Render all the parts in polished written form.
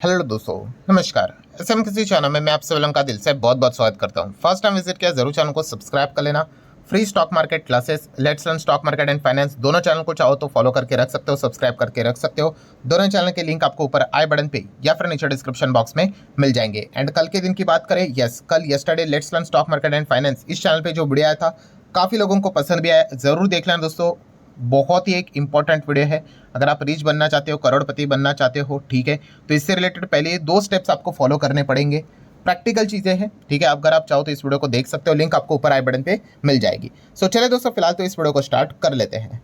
Hello दोस्तों, नमस्कार। SM किसी चैनल में मैं आप सभी का दिल से बहुत बहुत स्वागत करता हूं। फर्स्ट टाइम विजिट किया जरूर चैनल को सब्सक्राइब कर लेना। Free stock market classes, let's learn stock market and finance, दोनों चैनल को चाहो तो फॉलो करके रख सकते हो, सब्सक्राइब करके रख सकते हो। दोनों चैनल के लिंक आपको ऊपर आई बटन पे या फिर नीचे डिस्क्रिप्शन बॉक्स में मिल जाएंगे। एंड कल के दिन की बात करें, कल yesterday let's learn stock market and finance इस चैनल पर जो वीडियो आया था काफ़ी लोगों को पसंद भी आया, जरूर देख लेना दोस्तों। बहुत ही एक इंपॉर्टेंट वीडियो है। अगर आप रिच बनना चाहते हो, करोड़पति बनना चाहते हो, ठीक है, तो इससे रिलेटेड पहले ये 2 स्टेप्स आपको फॉलो करने पड़ेंगे। प्रैक्टिकल चीज़ें हैं, ठीक है। अगर आप चाहो तो इस वीडियो को देख सकते हो, लिंक आपको ऊपर आई बटन पे मिल जाएगी। चलिए दोस्तों, फिलहाल तो इस वीडियो को स्टार्ट कर लेते हैं।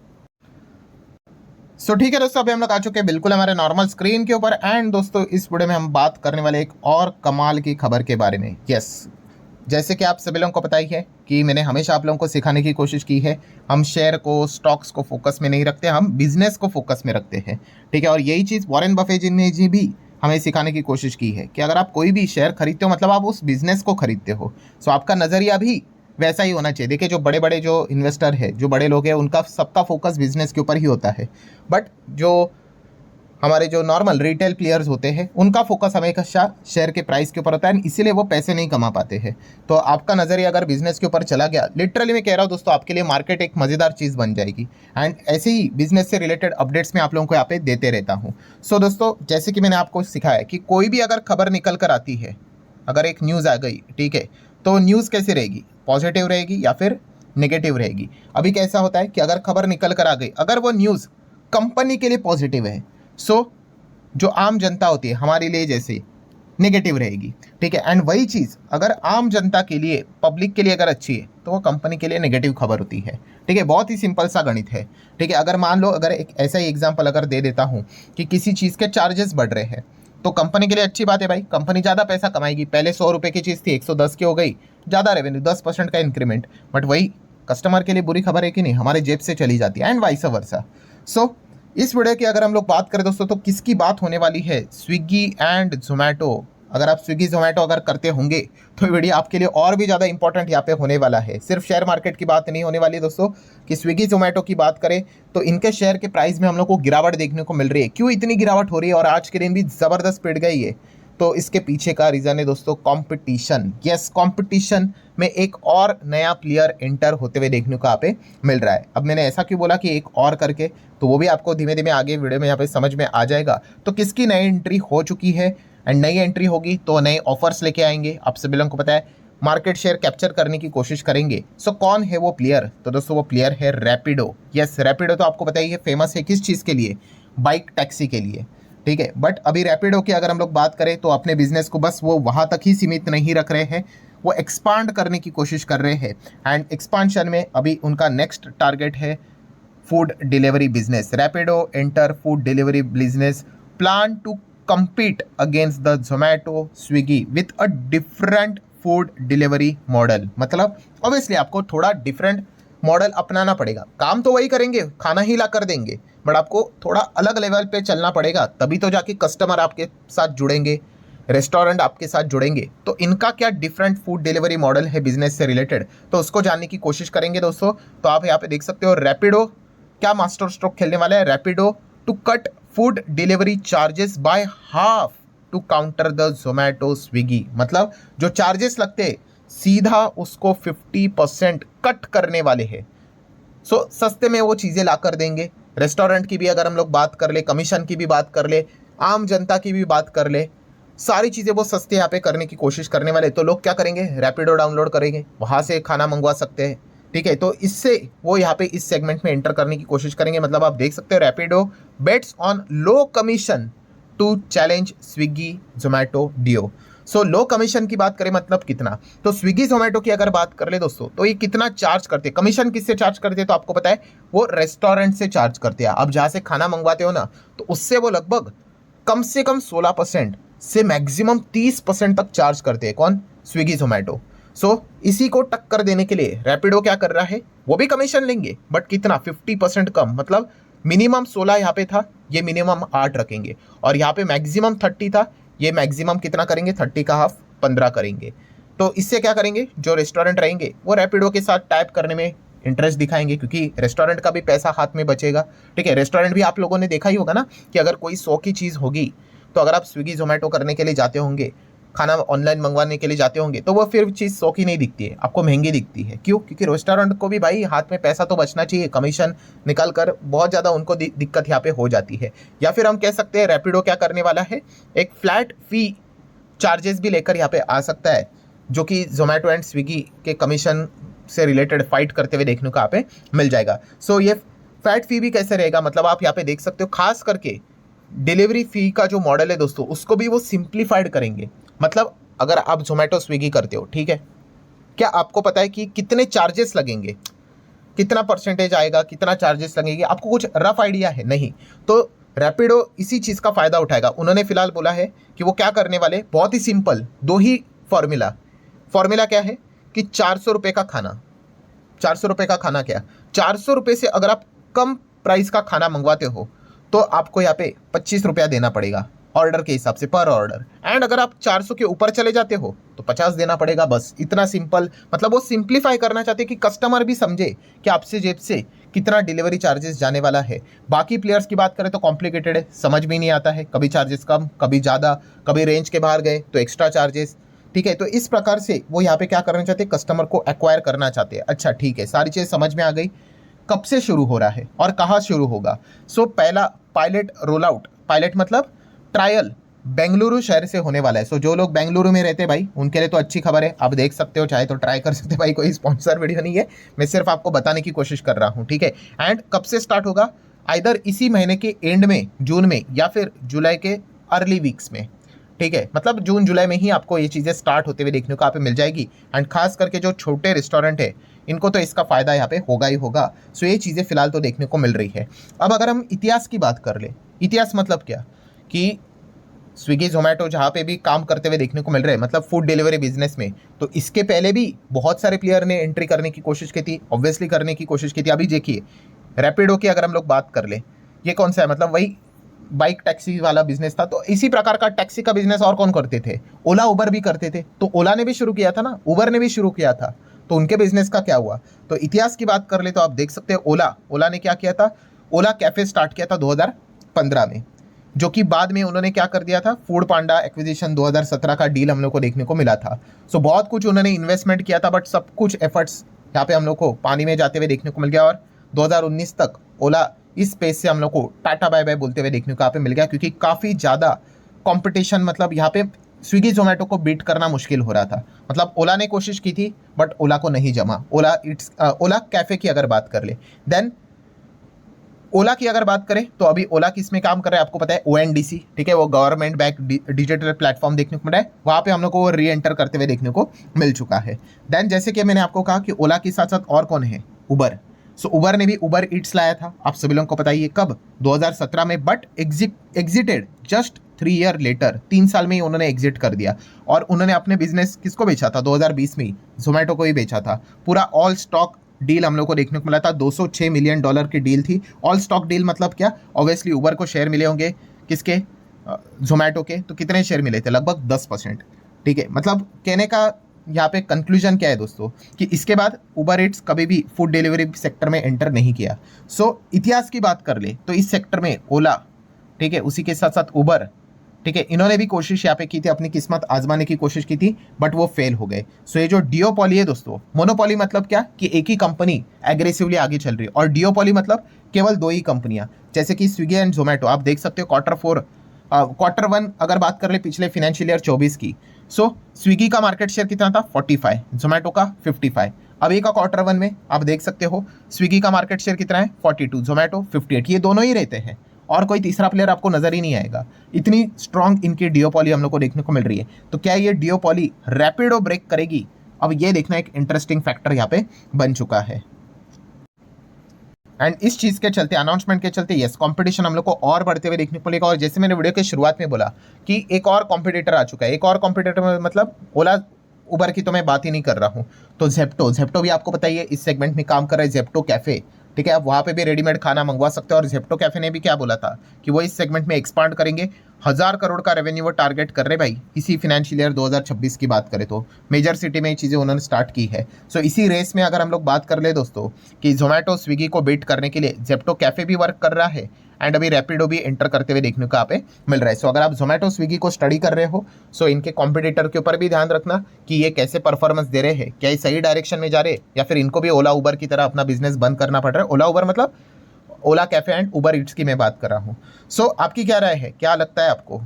ठीक है दोस्तों, अभी हम लोग आ चुके हैं बिल्कुल हमारे नॉर्मल स्क्रीन के ऊपर। एंड दोस्तों, इस वीडियो में हम बात करने वाले एक और कमाल की खबर के बारे में। जैसे कि आप सभी लोगों को पता ही है कि मैंने हमेशा आप लोगों को सिखाने की कोशिश की है, हम शेयर को, स्टॉक्स को फोकस में नहीं रखते, हम बिजनेस को फोकस में रखते हैं, ठीक है। और यही चीज़ वॉरेन बफेट ने जी भी हमें सिखाने की कोशिश की है कि अगर आप कोई भी शेयर खरीदते हो मतलब आप उस बिजनेस को खरीदते हो। सो आपका नज़रिया भी वैसा ही होना चाहिए। देखिए, जो बड़े बड़े जो इन्वेस्टर है, जो बड़े लोग हैं, उनका सबका फोकस बिजनेस के ऊपर ही होता है। बट जो हमारे जो नॉर्मल रिटेल प्लेयर्स होते हैं, उनका फोकस हमेशा शेयर के प्राइस के ऊपर होता है, इसीलिए वो पैसे नहीं कमा पाते हैं। तो आपका नज़रिया अगर बिजनेस के ऊपर चला गया, लिटरली मैं कह रहा हूँ दोस्तों, आपके लिए मार्केट एक मज़ेदार चीज़ बन जाएगी। एंड ऐसे ही बिजनेस से रिलेटेड अपडेट्स मैं आप लोगों को यहाँ पे देते रहता हूँ। दोस्तों, जैसे कि मैंने आपको सिखाया कि कोई भी अगर खबर निकल कर आती है, अगर एक न्यूज़ आ गई, ठीक है, तो न्यूज़ कैसे रहेगी? पॉजिटिव रहेगी या फिर नेगेटिव रहेगी? अभी कैसा होता है कि अगर खबर निकल कर आ गई, अगर वो न्यूज़ कंपनी के लिए पॉजिटिव है, जो आम जनता होती है हमारे लिए जैसे नेगेटिव रहेगी, ठीक है। एंड वही चीज़ अगर आम जनता के लिए, पब्लिक के लिए अगर अच्छी है, तो वो कंपनी के लिए नेगेटिव खबर होती है, ठीक है। बहुत ही सिंपल सा गणित है, ठीक है। अगर मान लो, अगर एक ऐसा ही एग्जांपल अगर दे देता हूँ कि किसी चीज़ के चार्जेस बढ़ रहे हैं, तो कंपनी के लिए अच्छी बात है भाई, कंपनी ज़्यादा पैसा कमाएगी। पहले 100 रुपये की चीज़ थी, 110 की हो गई, ज़्यादा रेवेन्यू, 10% का इंक्रीमेंट। बट वही कस्टमर के लिए बुरी खबर है कि नहीं, हमारे जेब से चली जाती है, एंड वाइस वर्सा। इस वीडियो की अगर हम लोग बात करें दोस्तों, तो किसकी बात होने वाली है? Swiggy and Zomato. अगर आप स्विगी जोमेटो अगर करते होंगे तो वीडियो आपके लिए और भी ज़्यादा इंपॉर्टेंट यहाँ पे होने वाला है। सिर्फ शेयर मार्केट की बात नहीं होने वाली दोस्तों, कि स्विगी जोमेटो की बात करें तो इनके शेयर के प्राइस में हम लोग को गिरावट देखने को मिल रही है। क्यों इतनी गिरावट हो रही है और आज के दिन भी ज़बरदस्त पिट गई है? तो इसके पीछे का रीज़न है दोस्तों कंपटीशन। कंपटीशन में एक और नया प्लेयर एंटर होते हुए देखने को यहाँ पे मिल रहा है। अब मैंने ऐसा क्यों बोला कि एक और करके, तो वो भी आपको धीमे धीमे आगे वीडियो में यहाँ पे समझ में आ जाएगा। तो किसकी नई एंट्री हो चुकी है, एंड नई एंट्री होगी तो नए ऑफर्स लेके आएंगे। आप सभी लोगों को पता है, मार्केट शेयर कैप्चर करने की कोशिश करेंगे। कौन है वो प्लेयर? तो दोस्तों, वो प्लेयर है रैपिडो। रैपिडो तो आपको पता ही है, फेमस है किस चीज़ के लिए? बाइक टैक्सी के लिए, ठीक है। बट अभी रैपिडो की अगर हम लोग बात करें तो अपने बिजनेस को बस वो वहाँ तक ही सीमित नहीं रख रहे हैं, वो एक्सपांड करने की कोशिश कर रहे हैं। एंड एक्सपांशन में अभी उनका नेक्स्ट टारगेट है food delivery business. Rapido enter food delivery business, plan to compete against the Zomato, Swiggy with a different food delivery model। मतलब ऑब्वियसली आपको थोड़ा डिफरेंट मॉडल अपनाना पड़ेगा। काम तो वही करेंगे, खाना ही ला कर देंगे, बट आपको थोड़ा अलग लेवल पे चलना पड़ेगा, तभी तो जाके कस्टमर आपके साथ जुड़ेंगे, रेस्टोरेंट आपके साथ जुड़ेंगे। तो इनका क्या डिफरेंट फूड डिलीवरी मॉडल है बिजनेस से रिलेटेड, तो उसको जानने की कोशिश करेंगे दोस्तों। तो आप यहाँ पे देख सकते हो, रैपिडो क्या मास्टर स्ट्रोक खेलने वाला है? Rapido to cut food delivery charges by half to counter the Zomato Swiggy. मतलब जो चार्जेस लगते हैं सीधा उसको 50% कट करने वाले हैं। सस्ते में वो चीज़ें ला कर देंगे। रेस्टोरेंट की भी अगर हम लोग बात कर ले, कमीशन की भी बात कर ले, आम जनता की भी बात कर ले, सारी चीज़ें वो सस्ते यहाँ पे करने की कोशिश करने वाले। तो लोग क्या करेंगे? रैपिडो डाउनलोड करेंगे, वहाँ से खाना मंगवा सकते हैं, ठीक है। तो इससे वो यहाँ पे इस सेगमेंट में एंटर करने की कोशिश करेंगे। मतलब आप देख सकते हो, Rapido bets on low commission to challenge Swiggy Zomato duo. Low commission की बात करें मतलब कितना, तो स्विगी जोमेटो की अगर बात कर ले दोस्तों, तो ये कितना चार्ज करते हैं? कमीशन किससे चार्ज करते हैं? तो आपको पता है, वो रेस्टोरेंट से चार्ज करते हैं। अब जहाँ से खाना मंगवाते हो ना, तो उससे वो लगभग कम से कम 16% से मैक्सिमम 30% तक चार्ज करते हैं। कौन? स्विगी जोमेटो। इसी को टक्कर देने के लिए रैपिडो क्या कर रहा है? वो भी कमीशन लेंगे, बट कितना? 50% कम। मतलब मिनिमम 16 यहाँ पे था, ये मिनिमम 8 रखेंगे, और यहाँ पे मैक्सिमम 30 था, ये मैक्सिमम कितना करेंगे? 30 का हाफ 15 करेंगे। तो इससे क्या करेंगे? जो रेस्टोरेंट रहेंगे वो रैपिडो के साथ टाइप करने में इंटरेस्ट दिखाएंगे, क्योंकि रेस्टोरेंट का भी पैसा हाथ में बचेगा, ठीक है। रेस्टोरेंट भी आप लोगों ने देखा ही होगा ना, कि अगर कोई 100 की चीज़ होगी तो अगर आप स्विगी जोमेटो करने के लिए जाते होंगे, खाना ऑनलाइन मंगवाने के लिए जाते होंगे, तो वो फिर चीज़ सौखी नहीं दिखती है, आपको महंगी दिखती है। क्यों? क्योंकि रेस्टोरेंट को भी भाई हाथ में पैसा तो बचना चाहिए, कमीशन निकल कर बहुत ज़्यादा उनको दिक्कत यहाँ पे हो जाती है। या फिर हम कह सकते हैं रैपिडो क्या करने वाला है, एक फ्लैट फी चार्जेस भी लेकर यहाँ पे आ सकता है, जो कि जोमेटो एंड स्विगी के कमीशन से रिलेटेड फाइट करते हुए देखने को यहाँ पे मिल जाएगा। सो ये फ्लैट फी भी कैसे रहेगा, मतलब आप यहाँ पे देख सकते हो खास करके डिलीवरी फी का जो मॉडल है दोस्तों, उसको भी वो सिंप्लीफाइड करेंगे। मतलब अगर आप जोमेटो स्विगी करते हो, ठीक है, क्या आपको पता है कि कितने चार्जेस लगेंगे, कितना परसेंटेज आएगा, कितना चार्जेस लगेंगे, आपको कुछ रफ आइडिया है? नहीं। तो रैपिडो इसी चीज़ का फ़ायदा उठाएगा। उन्होंने फिलहाल बोला है कि वो क्या करने वाले, बहुत ही सिंपल, दो ही फॉर्मूला क्या है कि 400 रुपये का खाना, 400 रुपये का खाना क्या, 400 रुपये से अगर आप कम प्राइस का खाना मंगवाते हो तो आपको यहाँ पे 25 रुपया देना पड़ेगा ऑर्डर के हिसाब से, पर ऑर्डर। एंड अगर आप 400 के ऊपर चले जाते हो तो 50 देना पड़ेगा, बस इतना सिंपल। मतलब वो सिंप्लीफाई करना चाहते हैं कि कस्टमर भी समझे कि आपसे जेब से कितना डिलीवरी चार्जेस जाने वाला है। बाकी प्लेयर्स की बात करें तो कॉम्प्लिकेटेड है, समझ भी नहीं आता है, कभी चार्जेस कम, कभी ज़्यादा, कभी रेंज के बाहर गए तो एक्स्ट्रा चार्जेस। ठीक है, तो इस प्रकार से वो यहाँ पे क्या करना चाहते हैं, कस्टमर को एक्वायर करना चाहते हैं। अच्छा ठीक है, सारी चीज़ समझ में आ गई। कब से शुरू हो रहा है और कहाँ शुरू होगा? सो पहला पायलट रोल आउट, पायलट मतलब ट्रायल, बेंगलुरु शहर से होने वाला है। सो जो लोग बेंगलुरु में रहते हैं भाई, उनके लिए तो अच्छी खबर है, आप देख सकते हो, चाहे तो ट्राई कर सकते हैं भाई। कोई स्पॉन्सर वीडियो नहीं है, मैं सिर्फ आपको बताने की कोशिश कर रहा हूँ, ठीक है। एंड कब से स्टार्ट होगा? आइदर इसी महीने के एंड में, जून में, या फिर जुलाई के अर्ली वीक्स में, ठीक है। मतलब जून जुलाई में ही आपको ये चीज़ें स्टार्ट होते हुए देखने को यहाँ पे मिल जाएगी। एंड खास करके जो छोटे रेस्टोरेंट है, इनको तो इसका फ़ायदा यहाँ पे होगा ही होगा। सो ये चीज़ें फिलहाल तो देखने को मिल रही है। अब अगर हम इतिहास की बात कर ले, इतिहास मतलब क्या कि स्विगी जोमेटो जहाँ पे भी काम करते हुए देखने को मिल रहे हैं, मतलब फूड डिलीवरी बिजनेस में, तो इसके पहले भी बहुत सारे प्लेयर ने एंट्री करने की कोशिश की थी, ऑब्वियसली करने की कोशिश की थी। अभी देखिए रैपिडो की अगर हम लोग बात कर ले, ये कौन सा है, मतलब वही बाइक टैक्सी वाला बिजनेस था। तो इसी प्रकार का टैक्सी का बिजनेस और कौन करते थे? ओला उबर भी करते थे। तो ओला ने भी शुरू किया था ना, उबर ने भी शुरू किया था, तो उनके बिजनेस का क्या हुआ? तो इतिहास की बात कर ले तो आप देख सकते हैं ओला ने क्या किया था, ओला कैफे स्टार्ट किया था 2015 में, जो कि बाद में उन्होंने क्या कर दिया था, फूड पांडा एक्विजिशन 2017 का डील हम लोग को देखने को मिला था। सो बहुत कुछ उन्होंने इन्वेस्टमेंट किया था, बट सब कुछ एफर्ट्स यहाँ पे हम लोग को पानी में जाते हुए देखने को मिल गया। और 2019 तक ओला इस स्पेस से हम लोग को टाटा बाय बाय बोलते हुए देखने को यहाँ पे मिल गया, क्योंकि काफ़ी ज़्यादा कंपटीशन, मतलब यहाँ पे स्विगी जोमेटो को बीट करना मुश्किल हो रहा था। मतलब ओला ने कोशिश की थी बट ओला को नहीं जमा। ओला कैफ़े की अगर बात कर ले, देन ओला की अगर बात करें तो अभी ओला किस में काम कर रहा है आपको पता है, ONDC, ठीक है, वो गवर्नमेंट बैंक डिजिटल प्लेटफॉर्म देखने को मिला है, वहाँ पे हम लोग को री एंटर करते हुए देखने को मिल चुका है। देन जैसे कि मैंने आपको कहा कि ओला के साथ साथ और कौन है, उबर। सो उबर ने भी उबर ईट्स लाया था, आप सभी लोगों को पता ही है, कब, 2017 में, but exerted just 3 year later, 3 साल में ही उन्होंने एग्जिट कर दिया। और उन्होंने अपने बिजनेस किसको बेचा था, 2020 में ही जोमेटो को ही बेचा था। पूरा ऑल स्टॉक डील हम लोग को देखने को मिला था, $206 मिलियन की डील थी। ऑल स्टॉक डील मतलब क्या, ऑब्वियसली उबर को शेयर मिले होंगे, किसके, जोमेटो के। तो कितने शेयर मिले थे, लगभग 10%, ठीक है। मतलब कहने का यहाँ पे कंक्लूजन क्या है दोस्तों, कि इसके बाद उबर ईट्स कभी भी फूड डिलीवरी सेक्टर में एंटर नहीं किया। सो इतिहास की बात कर ले तो इस सेक्टर में ओला, ठीक है, उसी के साथ साथ उबर, ठीक है, इन्होंने भी कोशिश यहाँ पे की थी, अपनी किस्मत आजमाने की कोशिश की थी, बट वो फेल हो गए। सो ये जो डियोपॉली है दोस्तों, मोनोपॉली मतलब क्या कि एक ही कंपनी एग्रेसिवली आगे चल रही है, और डियोपॉली मतलब केवल 2 ही कंपनियां, जैसे कि स्विगी एंड जोमेटो। आप देख सकते हो Q1 अगर बात कर ले पिछले फाइनेंशियल ईयर 24 की, सो स्विगी का मार्केट शेयर कितना था, 45, जोमेटो का 55। अभी का Q1 में आप देख सकते हो स्विगी का मार्केट शेयर कितना है, 42, जोमेटो 58। ये दोनों ही रहते हैं और कोई तीसरा प्लेयर आपको नजर ही नहीं आएगा। इतनी स्ट्रॉन्ग इनकी डियोपॉली हम लोग को देखने को मिल रही है। तो क्या ये डियोपॉली रैपिडो ब्रेक करेगी? अब ये देखना एक इंटरेस्टिंग फैक्टर यहाँ पे बन चुका है। एंड इस चीज़ के चलते, अनाउंसमेंट के चलते, यस, कंपटीशन हम लोग को और बढ़ते हुए देखने को मिलेगा। और जैसे मैंने वीडियो के शुरुआत में बोला कि एक और कॉम्पिटिटर आ चुका है, एक और कॉम्पिटिटर मतलब ओला उबर की तो मैं बात ही नहीं कर रहा हूँ, तो जेप्टो भी आपको पता ही है इस सेगमेंट में काम कर रहा है, जेप्टो कैफ़े, ठीक है। आप वहाँ पे भी रेडीमेड खाना मंगवा सकते हो। और जेप्टो कैफ़े ने भी क्या बोला था कि वो इस सेगमेंट में एक्सपांड करेंगे, 1000 करोड़ का रेवेन्यू वो टारगेट कर रहे भाई, इसी फाइनेंशियल ईयर 2026 की बात करें तो मेजर सिटी में ये चीज़ें उन्होंने स्टार्ट की है। सो इसी रेस में अगर हम लोग बात कर ले दोस्तों कि जोमेटो स्विगी को बीट करने के लिए जेप्टो कैफे भी वर्क कर रहा है एंड अभी रैपिडो भी एंटर करते हुए देखने को यहाँ पे मिल रहा है। सो अगर आप जोमेटो स्विगी को स्टडी कर रहे हो सो इनके कॉम्पिटिटर के ऊपर भी ध्यान रखना कि ये कैसे परफॉर्मेंस दे रहे हैं, क्या ये सही डायरेक्शन में जा रहे हैं या फिर इनको भी ओला उबर की तरह अपना बिजनेस बंद करना पड़ रहा है। ओला उबर मतलब ओला कैफे एंड उबर ईट्स की मैं बात कर रहा हूँ। सो आपकी क्या राय है, क्या लगता है आपको,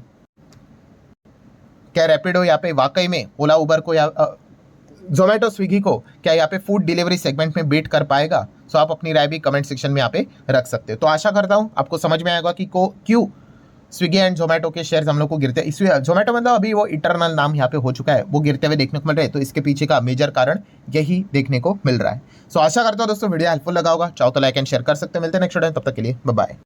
क्या रैपिडो यहाँ पे वाकई में ओला उबर को या जोमेटो स्विगी को क्या यहाँ पे फूड डिलीवरी सेगमेंट में बीट कर पाएगा? सो आप अपनी राय भी कमेंट सेक्शन में यहाँ पे रख सकते हो। तो आशा करता हूँ आपको समझ में आएगा कि क्यों स्विगी एंड जोमेटो के शेयर्स हम लोग को गिरते, इसमें जोमेटो मतलब अभी वो इटरनल नाम यहाँ पे हो चुका है, वो गिरते हुए देखने को मिल रहे हैं। तो इसके पीछे का मेजर कारण यही देखने को मिल रहा है। सो आशा करता हूँ दोस्तों वीडियो हेल्पफुल लगा होगा, चाहो तो लाइक एंड शेयर कर सकते हैं। मिलते हैं नेक्स्ट वीडियो में, तब तक के लिए बाय बाय।